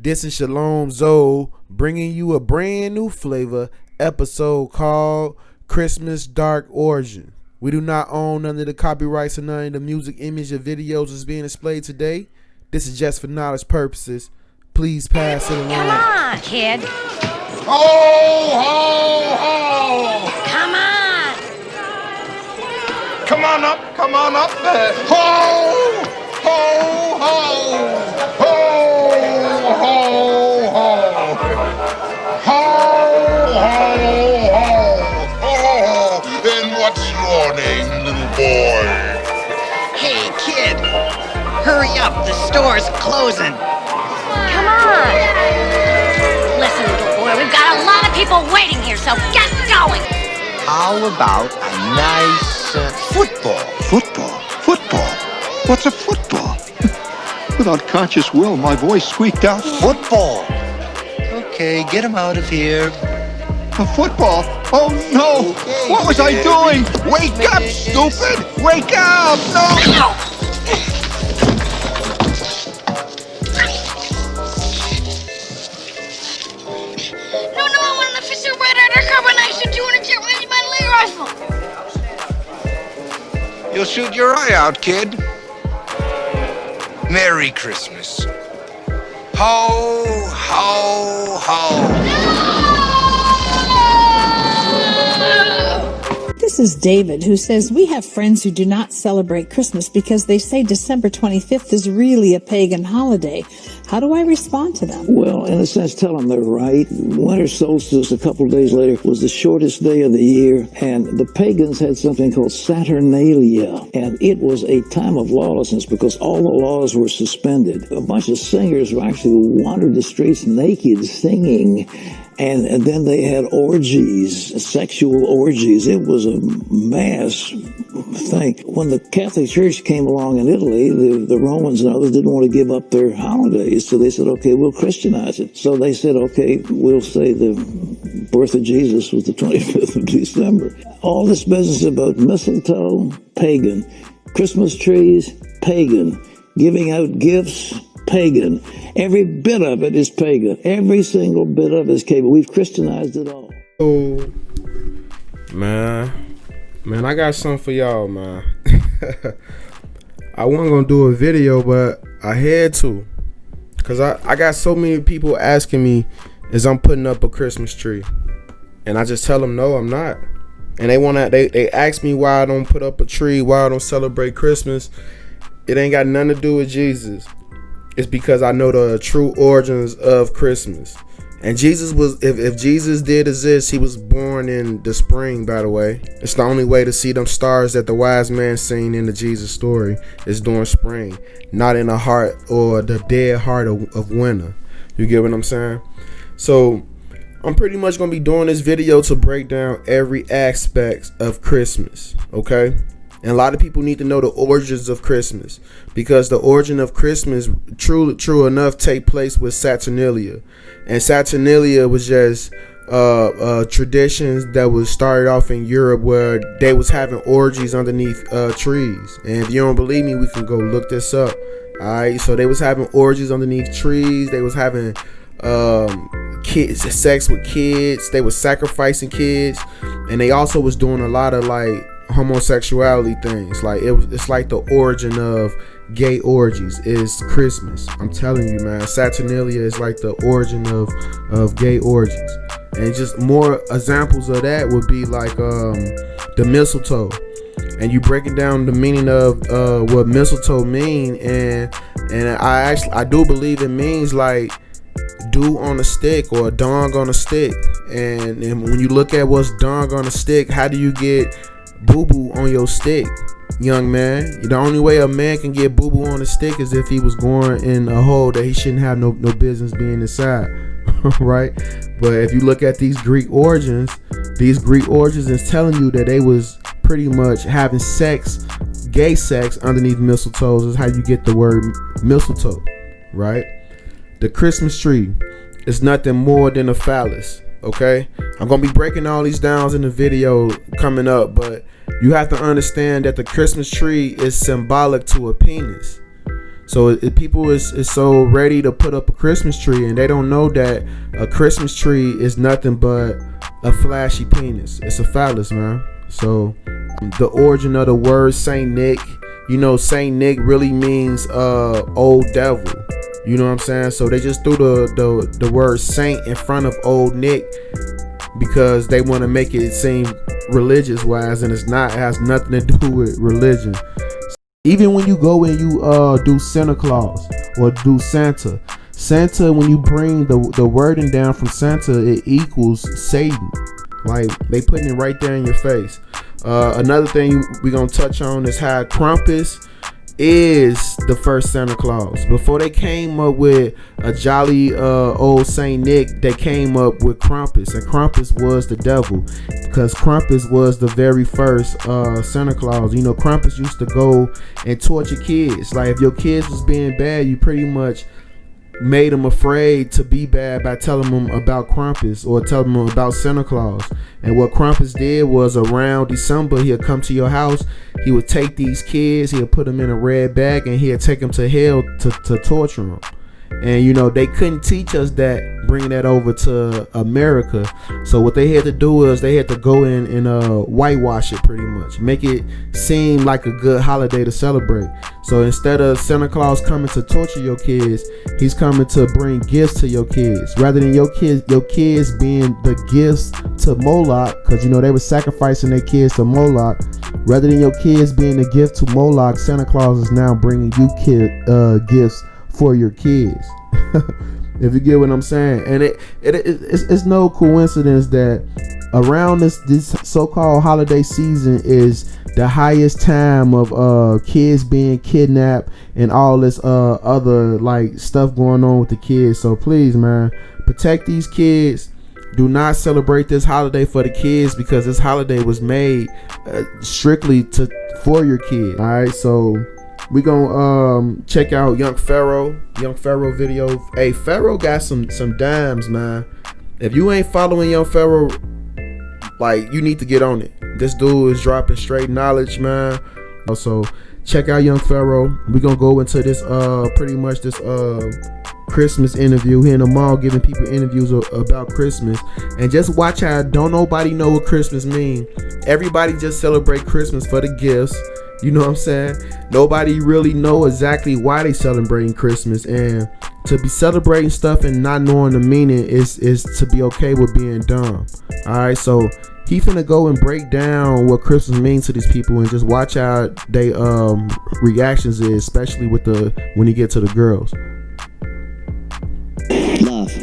This is Shalom Zoe bringing you a brand new flavor episode called Christmas Dark Origin. We do not own none of the copyrights or none of the music, image, or videos that's being displayed today. This is just for knowledge purposes. Please pass it along. Come on, kid. Ho, ho, ho! Come on. Come on up, come on up. Ho, ho, ho! Ho, ho, ho! Ho, ho, ho! Ho! And what's your name, little boy? Hey, kid, hurry up, the store's closing. Come on. Listen, little boy, we've got a lot of people waiting here, so get going. How about a nice football? Football? What's a football? Without conscious will, my voice squeaked out, Football. Okay, get him out of here. a football? Oh no! Okay, What was I kid. doing? Wake up, stupid! Wake up! No! No, I want an official red undercover and I shoot you in a jet with my rifle. You'll shoot your eye out, kid. Merry Christmas. Ho, ho, ho. This is David, who says, we have friends who do not celebrate Christmas because they say December 25th is really a pagan holiday. How do I respond to them? Well, in a sense, tell them they're right. Winter solstice a couple of days later was the shortest day of the year, and the pagans had something called Saturnalia, and it was a time of lawlessness because all the laws were suspended. A bunch of singers actually wandered the streets naked, singing, and then they had orgies, sexual orgies. It was a mass thing. When the Catholic Church came along in Italy, the Romans and others didn't want to give up their holidays, so they said, okay, we'll Christianize it. So they said, okay, we'll say the birth of Jesus was the 25th of December. All this business about mistletoe, pagan. Christmas trees, pagan. Giving out gifts, pagan. Every bit of it is pagan. Every single bit of it is pagan. We've Christianized it all. Oh, man, I got something for y'all, man. I wasn't gonna do a video, but I had to, cause I got so many people asking me, is I'm putting up a Christmas tree, and I just tell them no, I'm not. And they ask me why I don't put up a tree, why I don't celebrate Christmas. It ain't got nothing to do with Jesus. It's because I know the true origins of Christmas. And Jesus was, if Jesus did exist, he was born in the spring, by the way. It's the only way to see them stars that the wise man seen in the Jesus story is during spring, not in the heart or the dead heart of winter. You get what I'm saying? So I'm pretty much going to be doing this video to break down every aspect of Christmas, okay? And a lot of people need to know the origins of Christmas, because the origin of Christmas, true enough, take place with Saturnalia. And Saturnalia was just traditions that was started off in Europe, where they was having orgies underneath trees. And if you don't believe me, we can go look this up. All right, so they was having orgies underneath trees. They was having kids, sex with kids. They was sacrificing kids, and they also was doing a lot of like homosexuality things. Like it's like the origin of gay orgies is Christmas. I'm telling you, man, Saturnalia is like the origin of gay orgies. And just more examples of that would be like the mistletoe, and you breaking down the meaning of what mistletoe mean, and I do believe it means like dew on a stick or dong on a stick. And when you look at what's dong on a stick, how do you get boo-boo on your stick, young man? The only way a man can get boo-boo on a stick is if he was going in a hole that he shouldn't have no business being inside. Right? But if you look at these Greek origins is telling you that they was pretty much having sex, gay sex underneath mistletoes. Is how you get the word mistletoe, right? The Christmas tree is nothing more than a phallus. Okay, I'm gonna be breaking all these down in the video coming up, but you have to understand that the Christmas tree is symbolic to a penis. So people is so ready to put up a Christmas tree, and they don't know that a Christmas tree is nothing but a flashy penis. It's a phallus, man. So the origin of the word Saint Nick, you know, Saint Nick really means old devil. You know what I'm saying? So they just threw the word saint in front of old Nick because they want to make it seem religious wise, and it's not. It has nothing to do with religion. Even when you go and you do Santa Claus or do Santa, when you bring the wording down from Santa, it equals Satan. Like, they putting it right there in your face. Another thing we're gonna touch on is how Krampus is the first Santa Claus. Before they came up with a jolly old Saint Nick, they came up with Krampus, and Krampus was the devil, because Krampus was the very first Santa Claus. You know, Krampus used to go and torture kids. Like, if your kids was being bad, you pretty much made them afraid to be bad by telling them about Krampus or telling them about Santa Claus. And what Krampus did was, around December, he'll come to your house, he would take these kids, he'll put them in a red bag, and he'll take them to hell to torture them. And you know, they couldn't teach us that, bringing that over to America. So what they had to do is they had to go in and whitewash it, pretty much make it seem like a good holiday to celebrate. So instead of Santa Claus coming to torture your kids, he's coming to bring gifts to your kids, rather than your kids being the gifts to Moloch, because you know they were sacrificing their kids to Moloch. Rather than your kids being the gift to Moloch, Santa Claus is now bringing you gifts for your kids. If you get what I'm saying. And it's no coincidence that around this so-called holiday season is the highest time of kids being kidnapped and all this other like stuff going on with the kids. So please, man, protect these kids. Do not celebrate this holiday for the kids, because this holiday was made strictly for your kids. All right, so we gonna check out Young Pharoah video. Hey, Pharoah got some dimes, man. If you ain't following Young Pharoah, like, you need to get on it. This dude is dropping straight knowledge, man. Also, check out Young Pharoah. We gonna go into this pretty much this Christmas interview here in the mall, giving people interviews about Christmas, and just watch how don't nobody know what Christmas mean. Everybody just celebrate Christmas for the gifts. You know what I'm saying? Nobody really know exactly why they celebrating Christmas, and to be celebrating stuff and not knowing the meaning is to be okay with being dumb. All right, so he finna go and break down what Christmas means to these people, and just watch how they reactions is, especially with when he get to the girls. Love.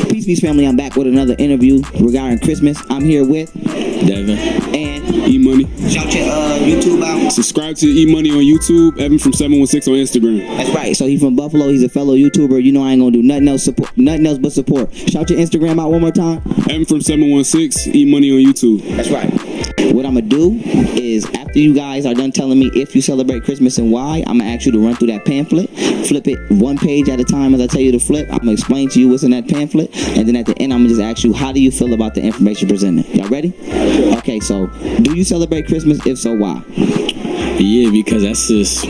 Peace family, I'm back with another interview regarding Christmas. I'm here with Devin and E-Money. Shout your YouTube out. Subscribe to E-Money on YouTube. Evan from 716 on Instagram. That's right. So he's from Buffalo. He's a fellow YouTuber. You know I ain't gonna do nothing else but support. Shout your Instagram out one more time. Evan from 716 E-Money on YouTube. That's right. What I'm gonna do is, after you guys are done telling me if you celebrate Christmas and why, I'm gonna ask you to run through that pamphlet, flip it one page at a time as I tell you to flip. I'm gonna explain to you what's in that pamphlet, and then at the end I'm gonna just ask you, how do you feel about the information presented? Y'all ready? Okay, so do you celebrate Christmas? If so, why? Yeah, because that's just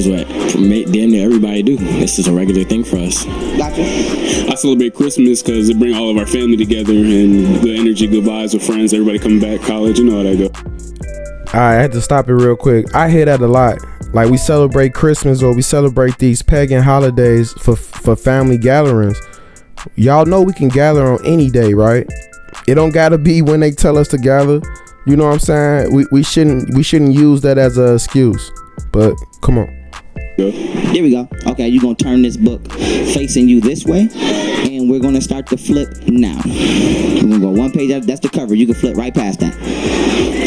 what damn near everybody do. This is a regular thing for us. Gotcha. I celebrate Christmas because it brings all of our family together, and good energy, good vibes with friends, everybody coming back, college, you know how that go. I had to stop it real quick. I hear that a lot. Like, we celebrate Christmas or we celebrate these pagan holidays for family gatherings. Y'all know we can gather on any day, right? It don't gotta be when they tell us to gather. You know what I'm saying? We shouldn't use that as an excuse. But come on. Here we go. Okay, you're gonna turn this book facing you this way, and we're gonna start the flip now. We're gonna go one page out. That's the cover. You can flip right past that.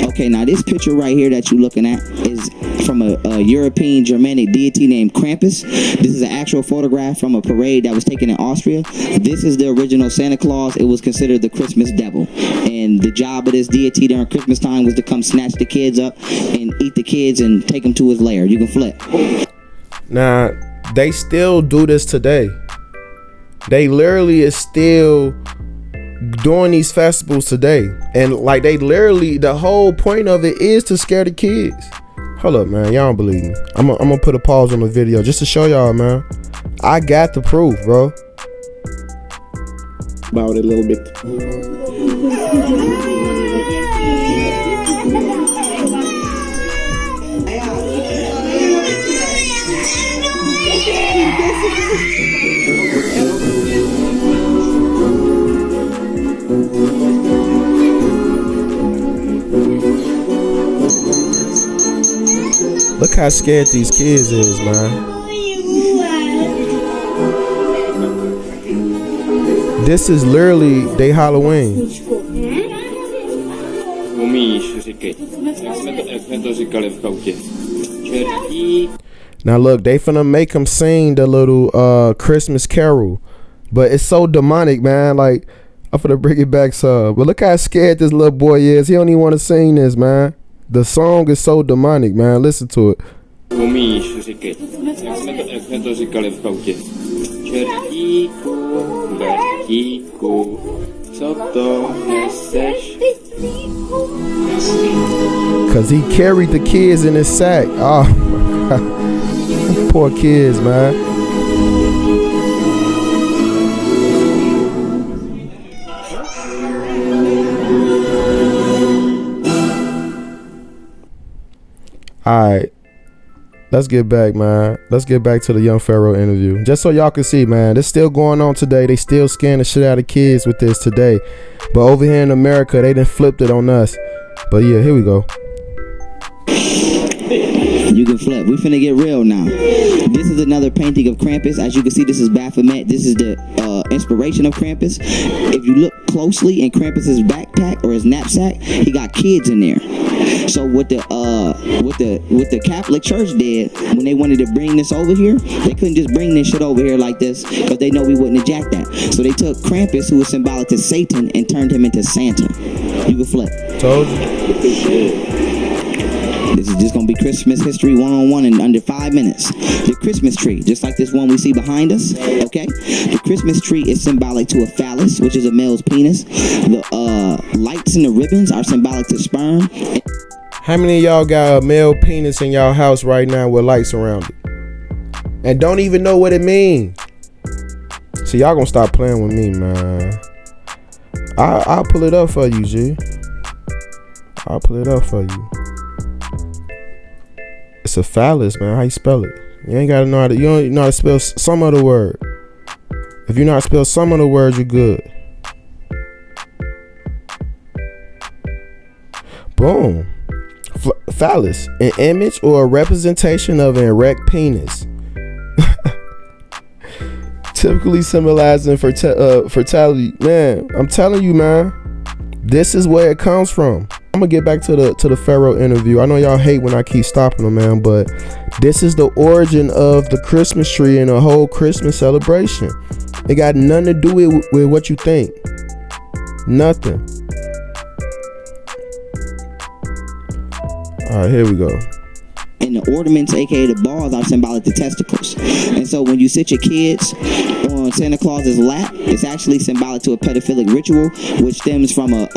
Okay, now this picture right here that you're looking at is from a European Germanic deity named Krampus. This is an actual photograph from a parade that was taken in Austria. This is the original Santa Claus. It was considered the Christmas devil, and the job of this deity during Christmas time was to come snatch the kids up and eat the kids and take them to his lair. You can flip. Now, they still do this today. They literally is still doing these festivals today. And like, they literally, the whole point of it is to scare the kids. Hold up, man. Y'all don't believe me. I'm gonna put a pause on the video just to show y'all, man. I got the proof, bro. About it a little bit. Look how scared these kids is, man. This is literally they Halloween. Now look, they finna make them sing the little Christmas carol, but it's so demonic, man. Like, I'm finna bring it back some. But look how scared this little boy is. He don't even want to sing this, man. The song is so demonic, man. Listen to it. Cause he carried the kids in his sack. Oh, poor kids, man. Alright, let's get back, man. Let's get back to the Young Pharoah interview. Just so y'all can see, man, this still going on today. They still scaring the shit out of kids with this today. But over here in America, they done flipped it on us. But yeah, here we go. You can flip. We finna get real now. This is another painting of Krampus. As you can see, this is Baphomet. This is the inspiration of Krampus. If you look closely in Krampus's backpack or his knapsack, he got kids in there. So what the Catholic Church did when they wanted to bring this over here, they couldn't just bring this shit over here like this because they know we wouldn't eject that. So they took Krampus, who was symbolic to Satan, and turned him into Santa. You can flip. Told you. This is just going to be Christmas history 101 in under 5 minutes. The Christmas tree, just like this one we see behind us, okay? The Christmas tree is symbolic to a phallus, which is a male's penis. The lights and the ribbons are symbolic to sperm. How many of y'all got a male penis in y'all house right now with lights around it? And don't even know what it means? See, y'all gonna stop playing with me, man. I'll pull it up for you, G. I'll pull it up for you. It's a phallus, man. How you spell it? You ain't gotta know how to. You don't know how to spell some of the word. If you know how to spell some of the words, you're good. Boom. Phallus, an image or a representation of an erect penis, typically symbolizing fertility. Man, I'm telling you, man, this is where it comes from. I'm gonna get back to the Pharoah interview. I know y'all hate when I keep stopping them, man, but this is the origin of the Christmas tree and the whole Christmas celebration. It got nothing to do with what you think. Nothing. All right, here we go. And the ornaments, aka the balls, are symbolic to testicles. And so when you sit your kids on Santa Claus's lap, it's actually symbolic to a pedophilic ritual, which stems from a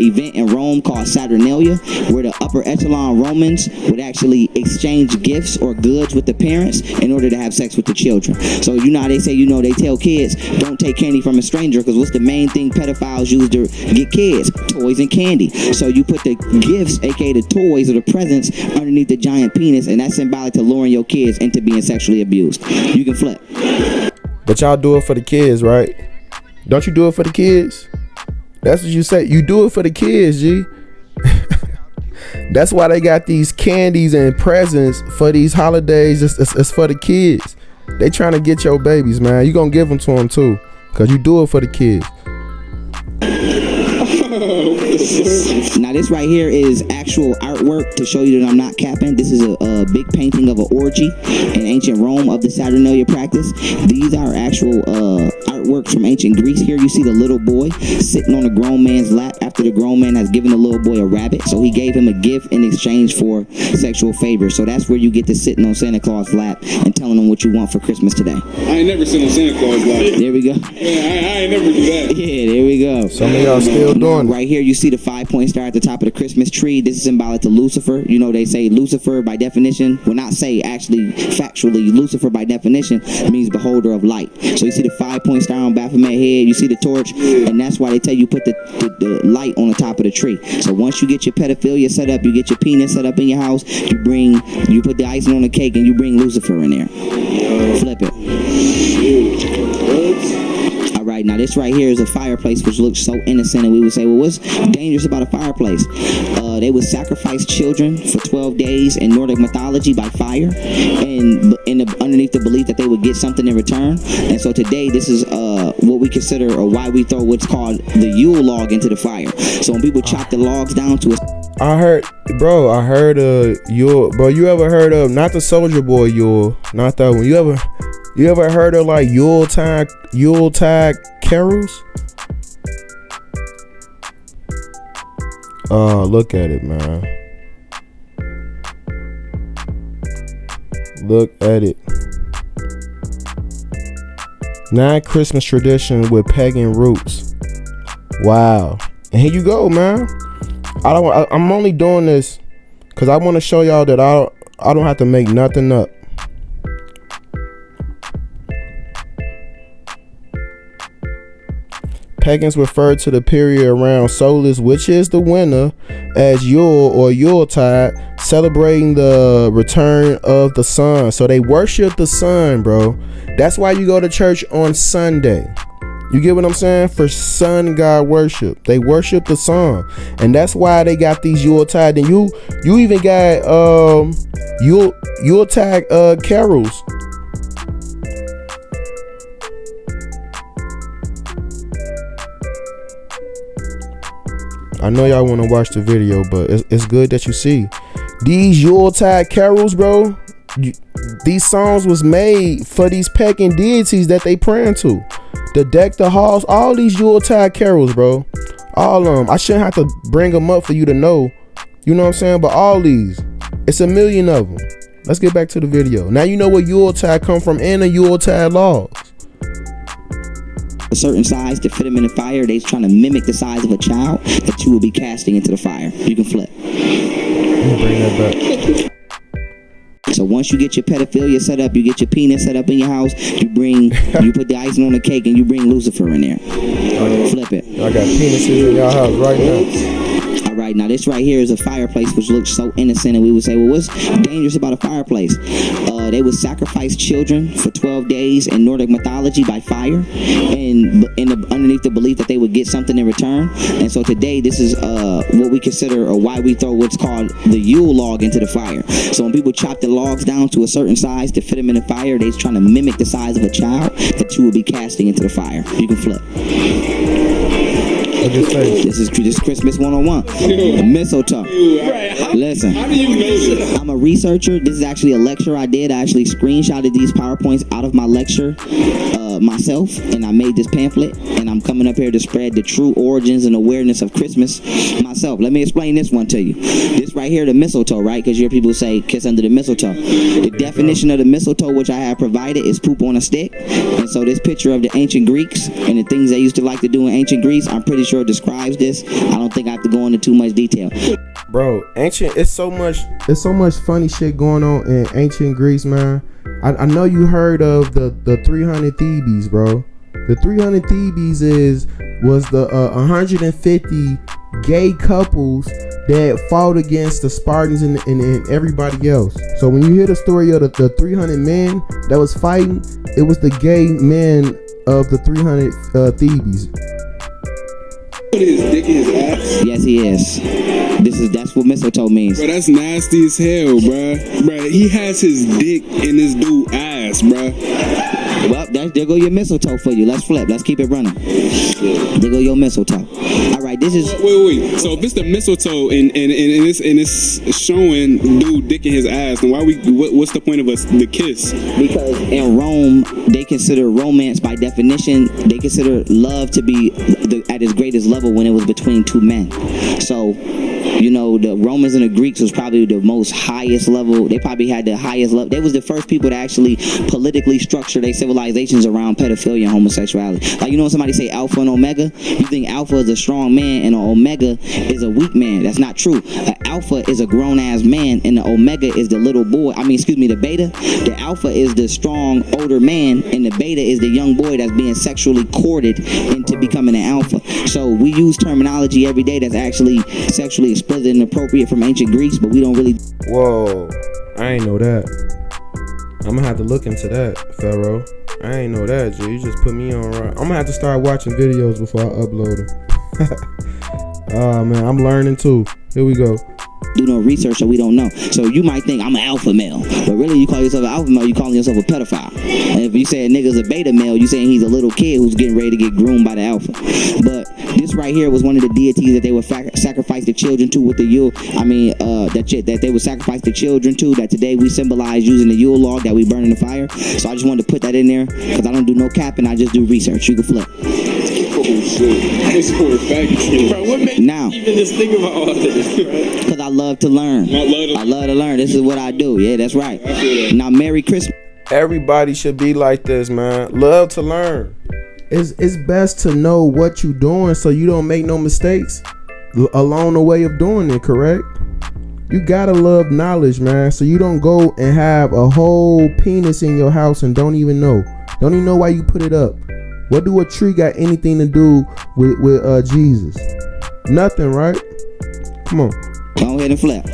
event in Rome called Saturnalia, where the upper echelon Romans would actually exchange gifts or goods with the parents in order to have sex with the children. So you know how they say, they tell kids, don't take candy from a stranger, because what's the main thing pedophiles use to get kids? Toys and candy. So you put the gifts, aka the toys or the presents, underneath the giant penis, and that's symbolic to luring your kids into being sexually abused. You can flip. But y'all do it for the kids, right? Don't you do it for the kids? That's what you say. You do it for the kids, G. That's why they got these candies and presents for these holidays. It's for the kids. They trying to get your babies, man. You gonna give them to them too, because you do it for the kids. Now this right here is actual artwork to show you that I'm not capping. This is a big painting of an orgy in ancient Rome of the Saturnalia practice. These are actual artwork artworks from ancient Greece. Here you see the little boy sitting on a grown man's lap after the grown man has given the little boy a rabbit. So he gave him a gift in exchange for sexual favor. So that's where you get to sitting on Santa Claus' lap and telling him what you want for Christmas today. I ain't never seen on Santa Claus lap. There we go. Yeah, I ain't never do that. Yeah, there we go. Some of y'all still doing it. Right here you see the 5-point star at the top of the Christmas tree. This is symbolic to Lucifer. You know, they say Lucifer by definition, well, not say, actually factually, Lucifer by definition means beholder of light. So you see the 5-point star on Baphomet head, you see the torch, and that's why they tell you put the light on the top of the tree. So once you get your pedophilia set up, you get your penis set up in your house, you put the icing on the cake and you bring Lucifer in there. Flip it. Alright, now this right here is a fireplace which looks so innocent, and we would say, well, what's dangerous about a fireplace? They would sacrifice children for 12 days in Nordic mythology by fire, and underneath the belief that they would get something in return. And so today, this is what we consider, or why we throw what's called the Yule Log into the fire. So when people chop the logs down to I heard Yule, bro. You ever heard of, not the Soldier Boy Yule, not that one. You ever heard of like Yuletide carols? Look at it, man. Look at it. 9 Christmas tradition with pagan roots. Wow. And here you go, man. I'm only doing this because I want to show y'all that I don't have to make nothing up. Pagans refer to the period around Solstice, which is the winter, as Yule or Yuletide, celebrating the return of the sun. So they worship the sun, bro. That's why you go to church on Sunday. You get what I'm saying? For sun god worship. They worship the sun. And that's why they got these Yuletide. And you even got Yuletide carols. I know y'all want to watch the video, but it's good that you see these Yuletide carols, bro. These songs was made for these pagan deities that they praying to. The deck, the halls, all these Yuletide carols, bro. All of them. I shouldn't have to bring them up for you to know. You know what I'm saying? But all these, it's a million of them. Let's get back to the video. Now you know where Yuletide come from and the Yuletide logs. A certain size to fit them in the fire. They're trying to mimic the size of a child that you will be casting into the fire. You can flip. Let me bring that back. So once you get your pedophilia set up, you get your penis set up in your house, you put the icing on the cake and you bring Lucifer in there. Flip it. I got penises in your house right now. Alright, now this right here is a fireplace which looks so innocent, and we would say, well, what's dangerous about a fireplace? They would sacrifice children for 12 days in Nordic mythology by fire, and underneath the belief that they would get something in return. And so today, this is what we consider, or why we throw what's called the Yule Log into the fire. So when people chop the logs down to a certain size to fit them in the fire, they're trying to mimic the size of a child that you will be casting into the fire. You can flip. This is Christmas 101. The mistletoe. Listen, I'm a researcher. This is actually a lecture I did. I actually screenshotted these PowerPoints out of my lecture myself, and I made this pamphlet, and I'm coming up here to spread the true origins and awareness of Christmas myself. Let me explain this one to you. This right here, the mistletoe, right? Because you hear people say kiss under the mistletoe. The definition of the mistletoe, which I have provided, is poop on a stick. And so this picture of the ancient Greeks and the things they used to like to do in ancient Greece, I'm pretty sure describes this. I don't think I have to go into too much detail. Bro, it's so much funny shit going on in ancient Greece, man. I know you heard of the 300 Thebes, bro. The 300 Thebes was the 150 gay couples that fought against the Spartans and everybody else. So when you hear the story of the 300 men that was fighting, it was the gay men of the 300 Thebes. His dick in his ass? Yes, he is. That's what mistletoe means. Bro, that's nasty as hell, bro. Bro, he has his dick in this dude's ass. ass, bruh. Well, there go your mistletoe for you. Let's flip. Let's keep it running. There go your mistletoe. All right, this is. Wait. So if it's the mistletoe and it's showing dude dick in his ass, then what's the point of the kiss? Because in Rome, they consider romance by definition. They consider love to be at its greatest level when it was between two men. So, you know, the Romans and the Greeks was probably the most highest level. They probably had the highest level. They was the first people to actually politically structure their civilizations around pedophilia and homosexuality. Like, you know when somebody say alpha and omega? You think alpha is a strong man and an omega is a weak man. That's not true. An alpha is a grown-ass man and the omega is the little boy. The beta. The alpha is the strong, older man and the beta is the young boy that's being sexually courted into becoming an alpha. So we use terminology every day that's actually sexually explicit and appropriate from ancient Greece, but we don't really. Whoa, I ain't know that. I'm gonna have to look into that, Pharaoh. I ain't know that, G. You just put me on right. I'm gonna have to start watching videos before I upload them. Oh man, I'm learning too. Here we go. Do no research, so we don't know. So you might think I'm an alpha male, but really you call yourself an alpha male, you calling yourself a pedophile. And if you say a nigga's a beta male, you saying he's a little kid who's getting ready to get groomed by the alpha. But this right here was one of the deities that they would sacrifice the children to with the Yule. That they would sacrifice the children to. That today we symbolize using the Yule Log that we burn in the fire. So I just wanted to put that in there because I don't do no capping. I just do research. You can flip. Oh shit! This for a fact, bro. What made you even just think about all this? Because I love to learn. I love to learn. This is what I do. Yeah, that's right. Now, Merry Christmas. Everybody should be like this, man. Love to learn. It's best to know what you're doing so you don't make no mistakes along the way of doing it, correct? You gotta love knowledge, man, so you don't go and have a whole penis in your house and don't even know why you put it up. What do a tree got anything to do with Jesus? Nothing, right? Come on. Go ahead and flip.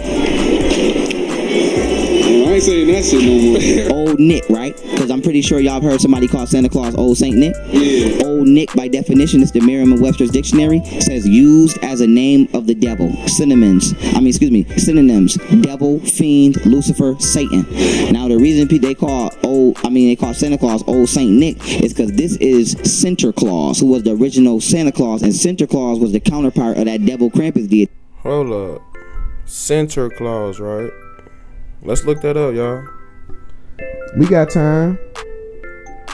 I ain't saying that shit no more. Old Nick, right? Because I'm pretty sure y'all have heard somebody call Santa Claus Old Saint Nick. Yeah. Old Nick, by definition, is the Merriam-Webster's dictionary, says used as a name of the devil. Synonyms. Devil, fiend, Lucifer, Satan. Now the reason they call Santa Claus Old Saint Nick is because this is Santa Claus, who was the original Santa Claus, and Santa Claus was the counterpart of that devil Krampus deity. Hold up. Santa Claus, right? Let's look that up, y'all. We got time.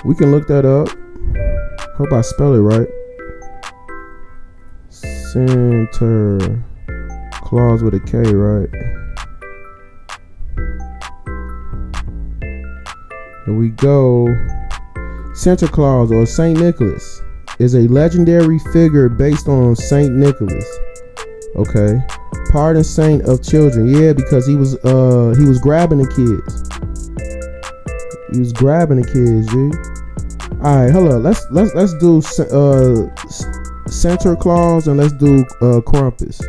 We can look that up. Hope I spell it right. Santa Claus with a K, right? Here we go. Santa Claus, or Saint Nicholas, is a legendary figure based on Saint Nicholas. Okay. Pardon saint of children. Yeah, because he was grabbing the kids. He was grabbing the kids, G. Alright, hold up. Let's do Santa Claus and let's do Krampus.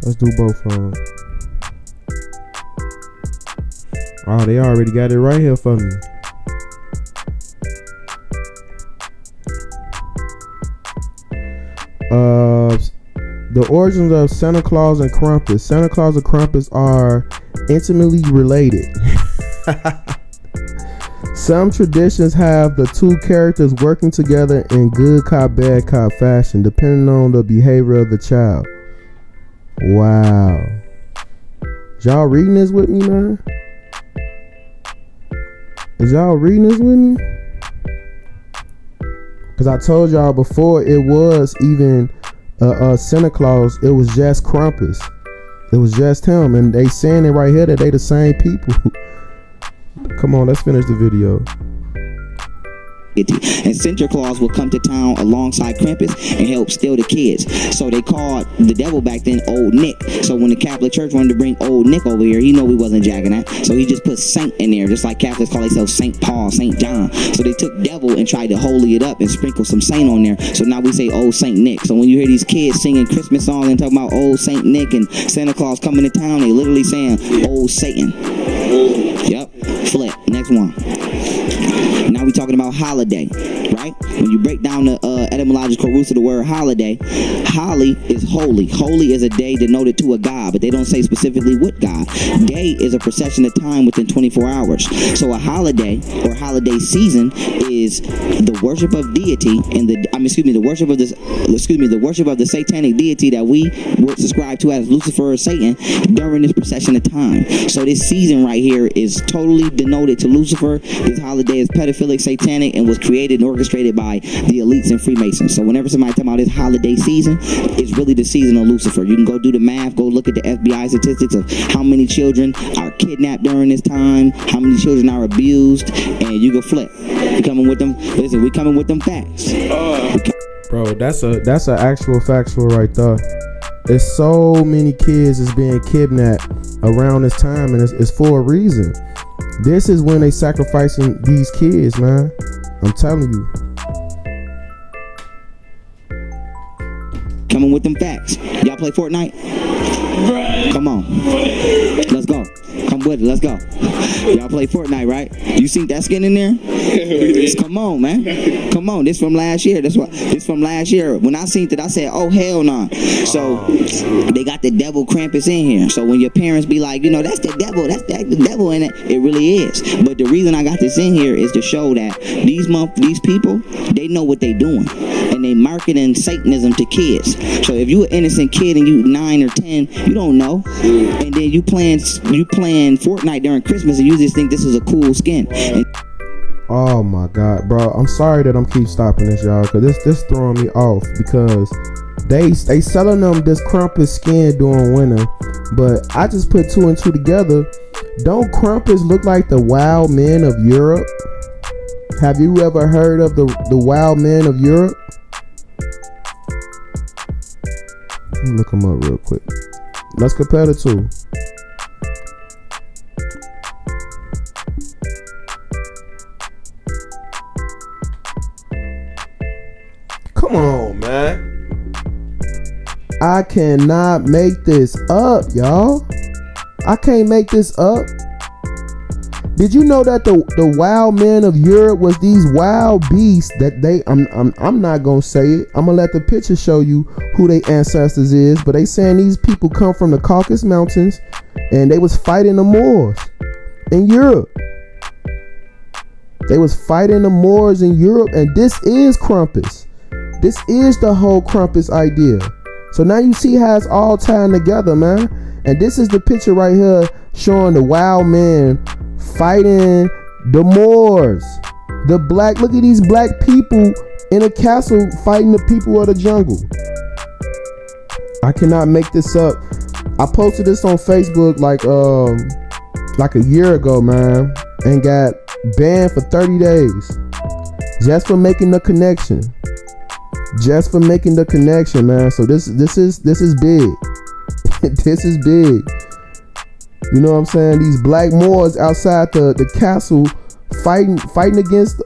Let's do both of them. Oh, they already got it right here for me. The origins of Santa Claus and Krampus. Santa Claus and Krampus are intimately related. Some traditions have the two characters working together in good cop, bad cop fashion, depending on the behavior of the child. Wow. Y'all reading this with me, man? Is y'all reading this with me? Because I told y'all before, it was even Santa Claus. It was just Krampus. It was just him. And they saying it right here that they the same people. Come on, let's finish the video. And Santa Claus would come to town alongside Krampus and help steal the kids. So they called the devil back then Old Nick. So when the Catholic Church wanted to bring Old Nick over here, he know we wasn't jacking that. So he just put Saint in there, just like Catholics call themselves Saint Paul, Saint John. So they took devil and tried to holy it up and sprinkle some saint on there. So now we say Old Saint Nick. So when you hear these kids singing Christmas songs and talking about Old Saint Nick and Santa Claus coming to town, they literally saying Old Satan. Yep. Flip. Next one. Now we're talking about holiday, right? When you break down the etymological roots of the word holiday, holly is holy. Holy is a day denoted to a god, but they don't say specifically what god. Day is a procession of time within 24 hours. So a holiday or holiday season is the worship of deity and the worship of the satanic deity that we would subscribe to as Lucifer or Satan during this procession of time. So this season right here is totally denoted to Lucifer. This holiday is pedophilic, satanic, and was created and orchestrated by the elites and Freemasons. So whenever somebody talking about this holiday season, it's really the season of Lucifer. You can go do the math, go look at the FBI statistics of how many children are kidnapped during this time, how many children are abused, and you go flip. We coming with them. Listen, we coming with them facts. Bro, that's a actual factual right there. There's so many kids is being kidnapped around this time, and it's for a reason. This is when they sacrificing these kids, man. I'm telling you. Coming with them facts. Y'all play Fortnite? Come on. Let's go. Come with it. Let's go. Y'all play Fortnite, right? You seen that skin in there? Come on, man. Come on. This from last year. This from last year. When I seen it, I said, oh, hell no. Nah. So they got the devil Krampus in here. So when your parents be like, you know, that's the devil. That's the devil in it. It really is. But the reason I got this in here is to show that these people, they know what they doing. And they marketing Satanism to kids. So if you an innocent kid and you 9 or 10, you don't know. And then you playing Fortnite during Christmas and you just think this is a cool skin. Oh my God, bro. I'm sorry that I'm keep stopping this, y'all, because this throwing me off, because they selling them this Krampus skin during winter, but I just put 2 and 2 together. Don't Krampus look like the wild men of Europe? Have you ever heard of the wild men of Europe? Let me look them up real quick. Let's compare the two. Come on, man. I cannot make this up, y'all. I can't make this up. Did you know that the wild men of Europe was these wild beasts that I'm not gonna say it. I'm gonna let the picture show you who their ancestors is, but they saying these people come from the Caucasus Mountains and they was fighting the Moors in Europe. They was fighting the Moors in Europe, and this is Krampus. This is the whole Krampus idea. So now you see how it's all tying together, man. And this is the picture right here showing the wild men fighting the Moors. Look at these black people in a castle fighting the people of the jungle. I cannot make this up. I posted this on Facebook like a year ago, man, and got banned for 30 days just for making the connection. Just for making the connection, man. So this is big. This is big. You know what I'm saying? These black Moors outside the castle fighting against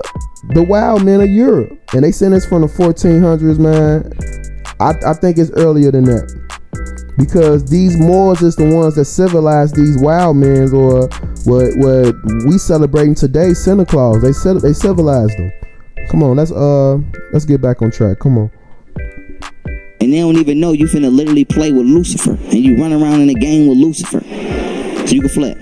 the wild men of Europe. And they sent us from the 1400s, man. I think it's earlier than that. Because these Moors is the ones that civilized these wild men, or what we celebrating today, Santa Claus. They civilized them. Come on, let's get back on track. Come on. And they don't even know you finna literally play with Lucifer, and you run around in a game with Lucifer, so you can flip.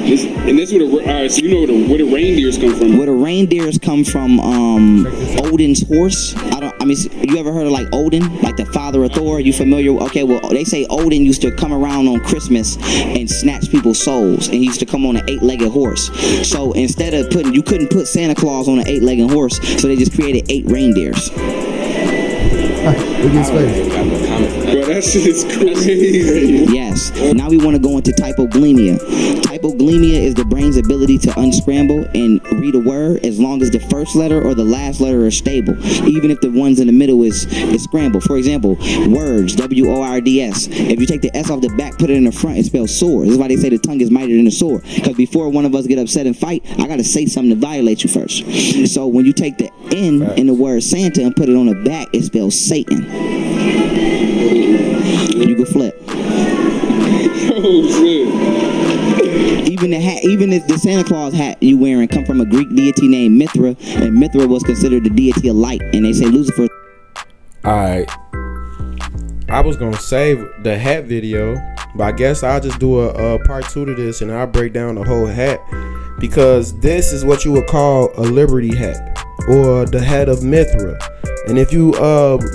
And that's where alright, so you know where the reindeers come from. Where the reindeers come from, Odin's horse. You ever heard of like Odin, like the father of Thor? You familiar? Okay, well, they say Odin used to come around on Christmas and snatch people's souls, and he used to come on an 8-legged horse. So instead of you couldn't put Santa Claus on an 8-legged horse, so they just created 8 reindeers. Bro, that shit is crazy. Yes. Now we want to go into typoglymia. Typoglymia is the brain's ability to unscramble and read a word as long as the first letter or the last letter are stable, even if the ones in the middle is scrambled. For example, words, words. If you take the S off the back, put it in the front, it spells sword. This is why they say the tongue is mightier than the sword. Because before one of us get upset and fight, I got to say something to violate you first. So when you take the N in the word Santa and put it on the back, it spells Satan. You can flip. Oh shit. Even if the Santa Claus hat you wearing come from a Greek deity named Mithra, and Mithra was considered the deity of light, and they say Lucifer. Alright, I was gonna save the hat video, but I guess I'll just do a part 2 to this, and I'll break down the whole hat, because this is what you would call a Liberty hat, or the hat of Mithra. And if you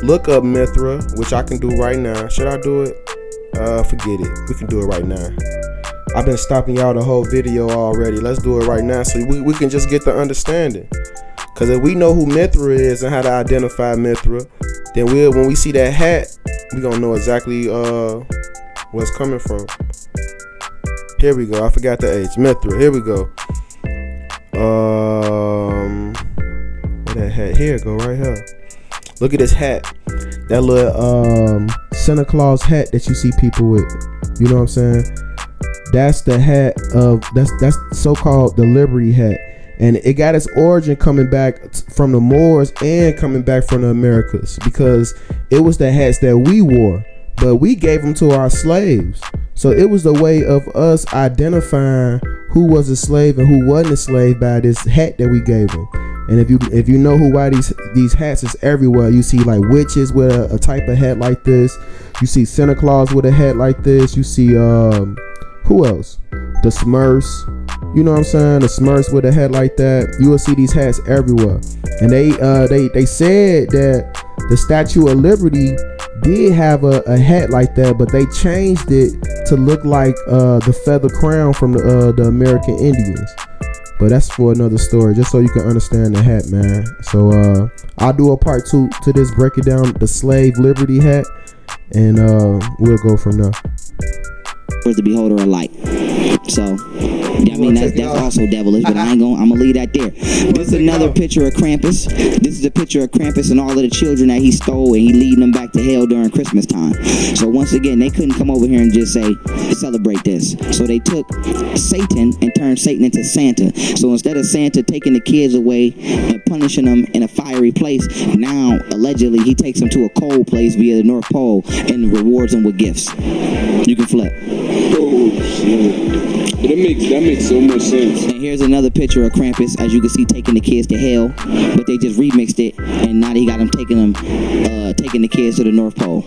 look up Mithra, which I can do right now, should I do it? Forget it, we can do it right now. I've been stopping y'all the whole video already. Let's do it right now so we can just get the understanding. Because if we know who Mithra is and how to identify Mithra, then when we see that hat, we're going to know exactly where it's coming from. Here we go. I forgot the H. Mithra. Here we go. Where that hat? Here it go, right here. Look at this hat. That little Santa Claus hat that you see people with. You know what I'm saying? That's the hat of that's so-called the Liberty hat, and it got its origin coming back from the Moors and coming back from the Americas, because it was the hats that we wore, but we gave them to our slaves. So it was the way of us identifying who was a slave and who wasn't a slave by this hat that we gave them. And if you know why these hats is everywhere. You see like witches with a type of hat like this. You see Santa Claus with a hat like this. You see who else? The Smurfs. You know what I'm saying? The Smurfs with a hat like that. You will see these hats everywhere. And they said that the Statue of Liberty did have a hat like that, but they changed it to look like the feather crown from the American Indians. But that's for another story, just so you can understand the hat, man. So I'll do a part 2 to this, break it down, the slave Liberty hat, and we'll go from there. The beholder of light. So I mean that's also devilish, but I'm gonna leave that there. This is another picture of Krampus. This is a picture of Krampus and all of the children that he stole, and he leading them back to hell during Christmas time. So once again, they couldn't come over here and just say celebrate this. So they took Satan and turned Satan into Santa. So instead of Santa taking the kids away and punishing them in a fiery place, now allegedly he takes them to a cold place via the North Pole and rewards them with gifts. You can flip. Oh shit. That makes so much sense. And here's another picture of Krampus, as you can see, taking the kids to hell, but they just remixed it, and now they got them taking the kids to the North Pole.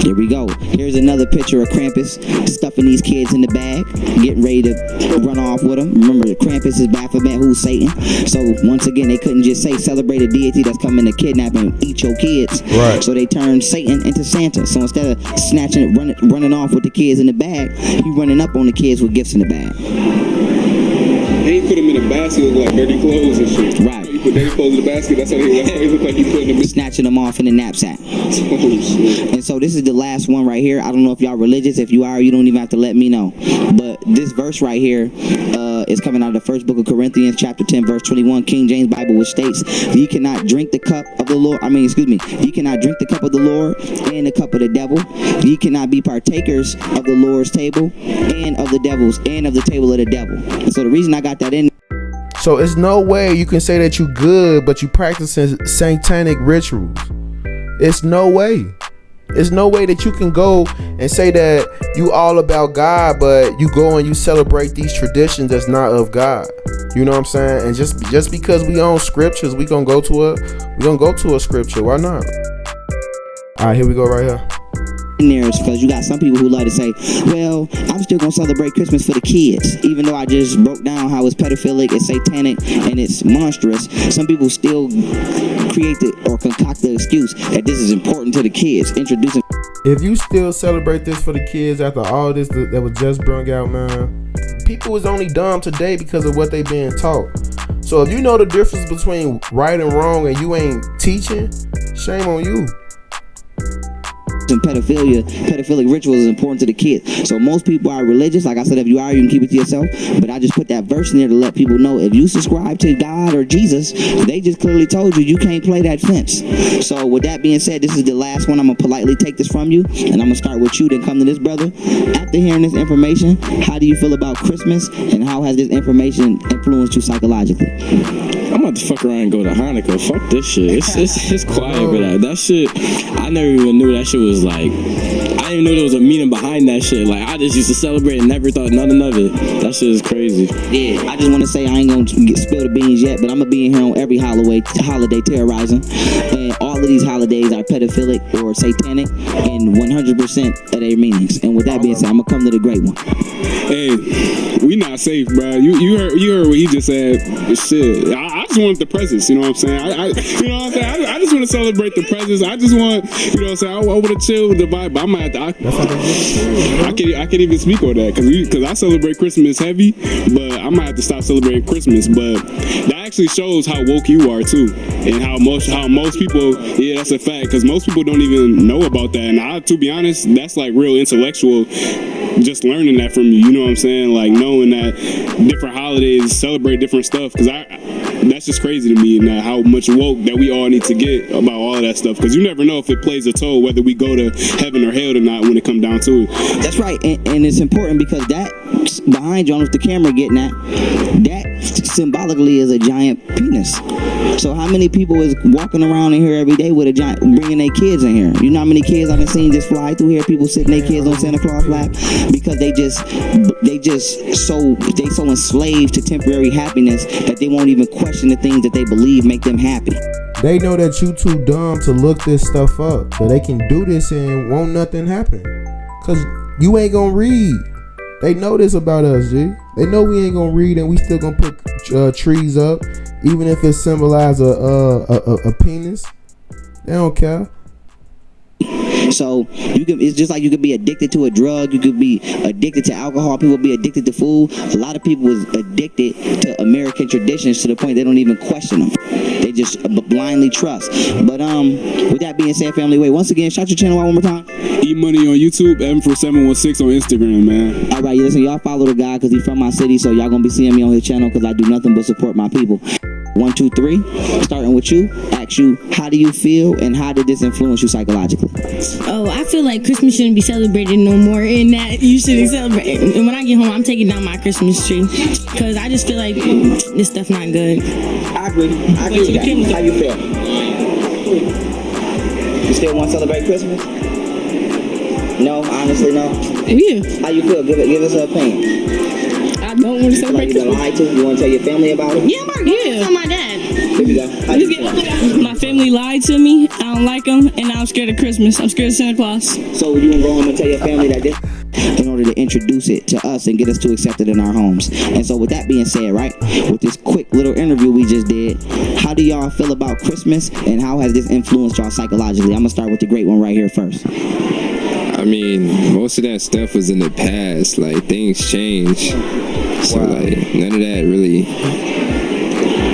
Here we go. Here's another picture of Krampus stuffing these kids in the bag, getting ready to run off with them. Remember, Krampus is Baphomet, who's Satan. So once again, they couldn't just say celebrate a deity that's coming to kidnap and eat your kids. Right. So they turned Satan into Santa. So instead of snatching it, running off with the kids in the bag, he running up on the kids with gifts in the bag. He ain't put them in a basket with like dirty clothes and shit. Right. He put dirty clothes in the basket. That's how he look like he putting them in. Snatching them off in the knapsack. Oh, shit. And so this is the last one right here. I don't know if y'all religious. If you are, you don't even have to let me know. But this verse right here is coming out of the first book of Corinthians, chapter 10, verse 21, King James Bible, which states, "Ye cannot drink the cup of the Lord." Ye cannot drink the cup of the Lord and the cup of the devil. Ye cannot be partakers of the Lord's table and of the devil's and of the table of the devil. And so the reason I got that in. So it's no way you can say that you good, but you practicing satanic rituals. It's no way. There's no way that you can go and say that you all about God, but you go and you celebrate these traditions that's not of God. You know what I'm saying? And just because we own scriptures, we gonna go to a scripture. Why not? All right, here we go right here. There is because you got some people who love to say, well, I'm still gonna celebrate Christmas for the kids, even though I just broke down how it's pedophilic, it's satanic, and it's monstrous. Some people still create or concoct the excuse that this is important to the kids. Introducing. If you still celebrate this for the kids after all this that was just brung out, man, people is only dumb today because of what they being taught. So if you know the difference between right and wrong and you ain't teaching, shame on you. And pedophilic rituals is important to the kids. So most people are religious. Like I said, if you are, you can keep it to yourself. But I just put that verse in there to let people know if you subscribe to God or Jesus, they just clearly told you can't play that fence. So with that being said, this is the last one. I'm gonna politely take this from you, and I'm gonna start with you, then come to this brother. After hearing this information, how do you feel about Christmas, and how has this information influenced you psychologically? I'm about to fuck around and go to Hanukkah. Fuck this shit. It's quiet for that. That shit, I never even knew that shit was like. I didn't know there was a meaning behind that shit. Like, I just used to celebrate and never thought nothing of it. That shit is crazy. Yeah, I just want to say I ain't gonna spill the beans yet, but I'm gonna be in here on every holiday terrorizing. And all of these holidays are pedophilic or satanic in 100% of their meanings. And with that being said, I'm gonna come to the great one. Hey, we not safe, bro. You heard what he just said. Shit, I just want the presents. You know what I'm saying? I just want to celebrate the presents. I just want, you know what I'm saying? I want to chill with the vibe. But I might have to. I can't even speak on that because I celebrate Christmas heavy, but I might have to stop celebrating Christmas. But that actually shows how woke you are too, and how most people. Yeah, that's a fact. Because most people don't even know about that. And to be honest, that's like real intellectual. Just learning that from you, you know what I'm saying? Like knowing that different holidays celebrate different stuff, because that's just crazy to me, and how much woke that we all need to get about all of that stuff, because you never know if it plays a toll whether we go to heaven or hell or not when it comes down to it. That's right, and it's important because that behind you, with the camera getting that symbolically is a giant penis. So how many people is walking around in here every day with a giant, bringing their kids in here? You know how many kids I've seen just fly through here, people sitting their kids on Santa Claus lap, because they so enslaved to temporary happiness that they won't even question the things that they believe make them happy. They know that you too dumb to look this stuff up, so they can do this and won't nothing happen, cause you ain't gonna read. They know this about us, G. They know we ain't gonna read, and we still gonna put trees up, even if it symbolizes a penis. They don't care. So it's just like you could be addicted to a drug, you could be addicted to alcohol, people be addicted to food. A lot of people is addicted to American traditions to the point they don't even question them. They just blindly trust. But with that being said, family, wait, once again, shout your channel out one more time. E-Money on YouTube, M4716 on Instagram, man. All right, listen, y'all follow the guy because he's from my city, so y'all gonna be seeing me on his channel because I do nothing but support my people. 1, 2, 3, starting with you, ask you, how do you feel and how did this influence you psychologically? Oh, I feel like Christmas shouldn't be celebrated no more, and that you shouldn't celebrate. And when I get home, I'm taking down my Christmas tree because I just feel like this stuff not good. I agree with that. How you feel? You still want to celebrate Christmas? No, honestly, no. Yeah. How you feel? Give us an opinion. I don't want to celebrate Christmas. You lie to? You want to tell your family about it? Yeah, tell my dad. Here we go. How you feel? My family lied to me. I don't like them, and now I'm scared of Christmas. I'm scared of Santa Claus. So you gonna go home and tell your family that this, in order to introduce it to us and get us to accept it in our homes. And so with that being said, right, with this quick little interview we just did, how do y'all feel about Christmas and how has this influenced y'all psychologically? I'm gonna start with the great one right here first. I mean, most of that stuff was in the past. Like, things change. So, like, none of that really,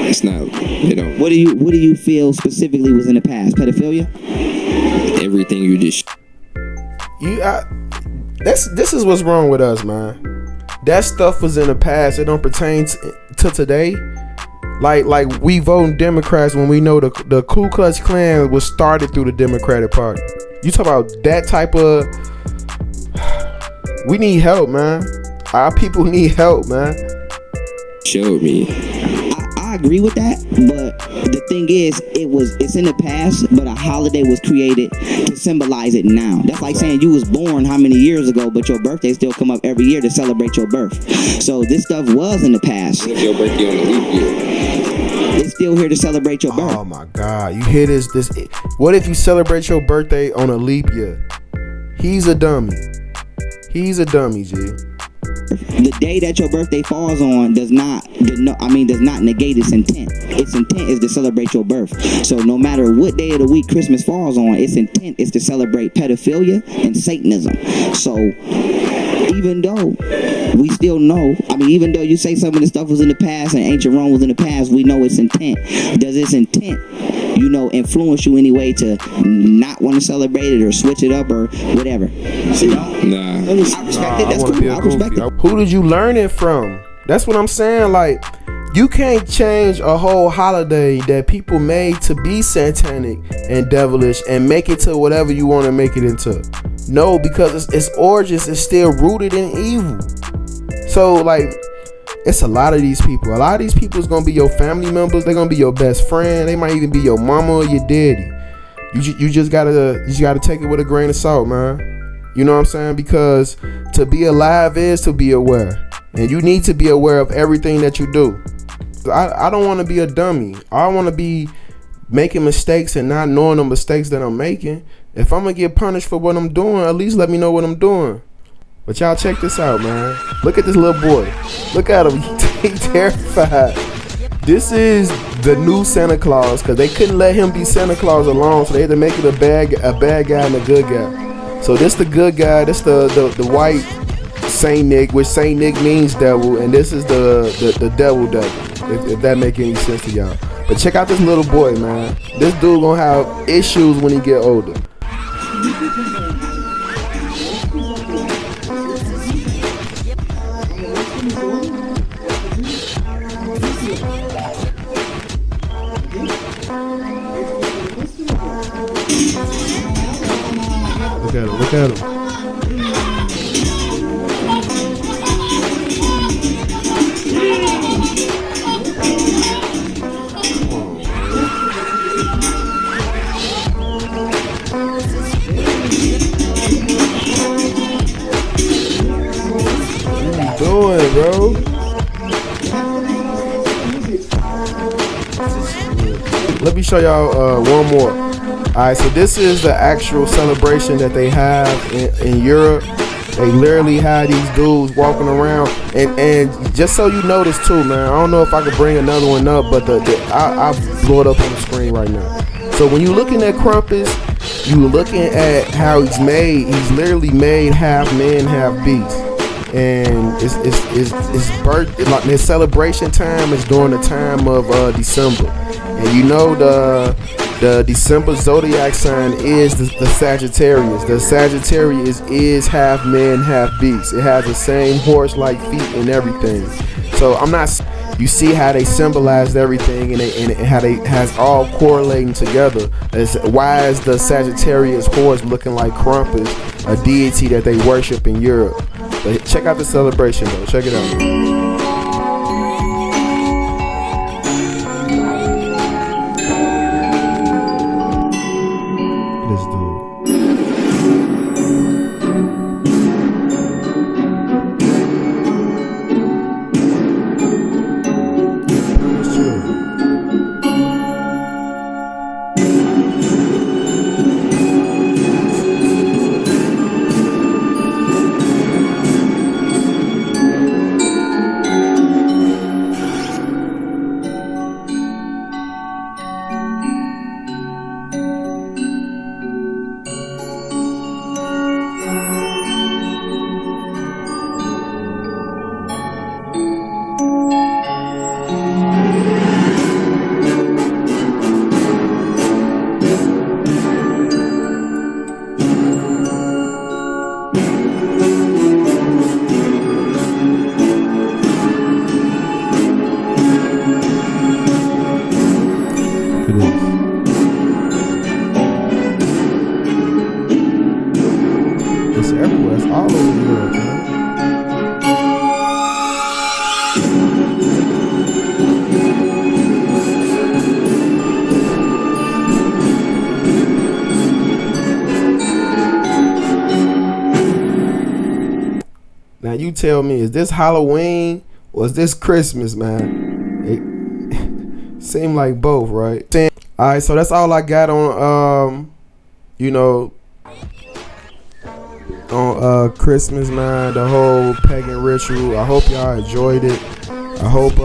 it's not, you know. What do you feel specifically was in the past? Pedophilia? Everything you just... This is what's wrong with us, man. That stuff was in the past. It don't pertain to today. Like we voting Democrats when we know the Ku Klux Klan was started through the Democratic Party. You talk about that type of... We need help, man. Our people need help, man. Showed me. I agree with that, but the thing is, it's in the past, but a holiday was created to symbolize it now. That's like saying you was born how many years ago, but your birthday still come up every year to celebrate your birth. So this stuff was in the past. What if your birthday on the leap year? It's still here to celebrate your birth. Oh my God, you hear this? What if you celebrate your birthday on a leap year? He's a dummy. He's a dummy, G. The day that your birthday falls on does not negate its intent. Its intent is to celebrate your birth. So no matter what day of the week Christmas falls on, its intent is to celebrate pedophilia and Satanism. So even though we still know, even though you say some of the stuff was in the past and ancient Rome was in the past, we know its intent. Does its intent, influence you anyway to not want to celebrate it or switch it up or whatever? Nah. I respect it. That's cool. I respect it. Who did you learn it from? That's what I'm saying. Like, you can't change a whole holiday that people made to be satanic and devilish and make it to whatever you want to make it into. No, because its origins is still rooted in evil. So, like, it's a lot of these people. A lot of these people is gonna be your family members. They're gonna be your best friend. They might even be your mama or your daddy. You just gotta take it with a grain of salt, man. You know what I'm saying? Because to be alive is to be aware, and you need to be aware of everything that you do. I don't want to be a dummy. I want to be making mistakes and not knowing the mistakes that I'm making. If I'm gonna get punished for what I'm doing, at least let me know what I'm doing. But y'all check this out, man. Look at this little boy. Look at him. He's terrified. This is the new Santa Claus, because they couldn't let him be Santa Claus alone, so they had to make it a bad guy and a good guy. So this the good guy. This the white Saint Nick, which Saint Nick means devil, and this is the devil. If that make any sense to y'all. But check out this little boy, man. This dude gonna have issues when he get older. Look at him. What are you doing, bro? Let me show y'all one more. Alright, so this is the actual celebration that they have in Europe. They literally have these dudes walking around, and just so you notice too, man, I don't know if I could bring another one up, but I'll blow it up on the screen right now. So when you're looking at Krampus, you're looking at how he's made. He's literally made half man, half beast. And it's birth, like their celebration time is during the time of December. And you know the December zodiac sign is the Sagittarius. The Sagittarius is half man, half beast. It has the same horse-like feet and everything. So I'm not. You see how they symbolized everything, and how they has all correlating together. Why is the Sagittarius horse looking like Krampus, a deity that they worship in Europe? But check out the celebration though. Check it out. It's everywhere. It's all over Europe, man. Now you tell me, is this Halloween or is this Christmas, man? It seemed like both, right? All right, so that's all I got on, on Christmas, man. The whole pagan ritual. I hope y'all enjoyed it. I hope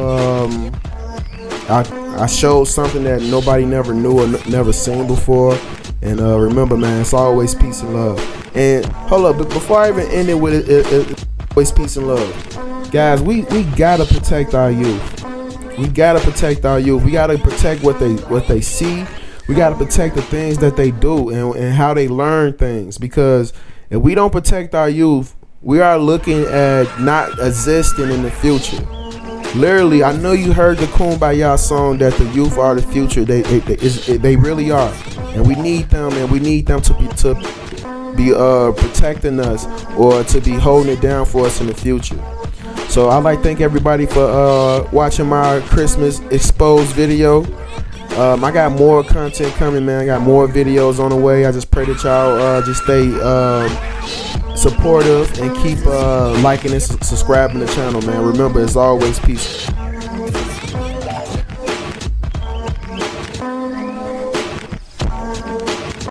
I showed something that nobody never knew or never seen before. And remember, man, it's always peace and love. And hold up, but before I even end it with it, always peace and love, guys. We gotta protect our youth. We gotta protect our youth. We gotta protect what they see. We gotta protect the things that they do and how they learn things. Because if we don't protect our youth, we are looking at not existing in the future. Literally, I know you heard the Kumbaya song that the youth are the future. They really are, and we need them, and we need them to be protecting us or to be holding it down for us in the future. So I'd like to thank everybody for watching my Christmas exposed video. I got more content coming, man. I got more videos on the way. I just pray that y'all just stay supportive and keep liking and subscribing to the channel, man. Remember, as always, peace.